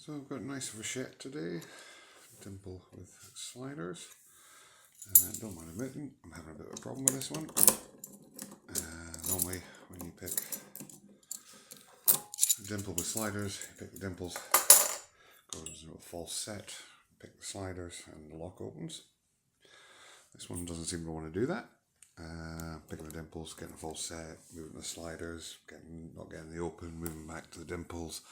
So I've got a nice Vachette today, dimple with sliders. Don't mind admitting, I'm having a bit of a problem with this one. Normally when you pick a dimple with sliders, you pick the dimples, goes into a false set, pick the sliders and the lock opens. This one doesn't seem to want to do that. Picking the dimples, getting a false set, moving the sliders, not getting the open, moving back to the dimples,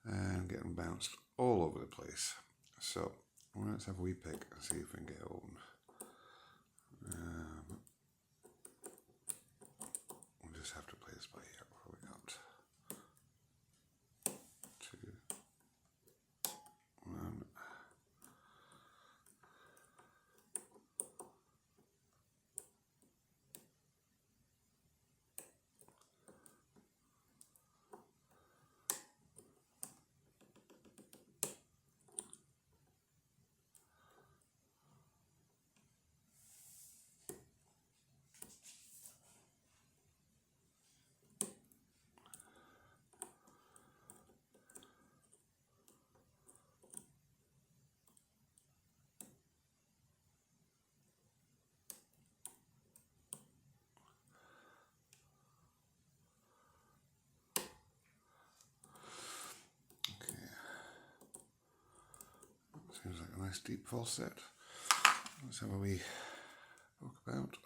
and getting bounced all over the place. So let's have a wee pick and see if we can get it open. We'll just have to play this by ear. What we got? 2, 1. Seems like a nice deep false set. Let's have a wee poke about.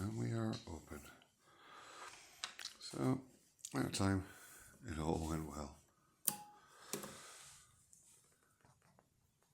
And we are open. So, at the time, it all went well.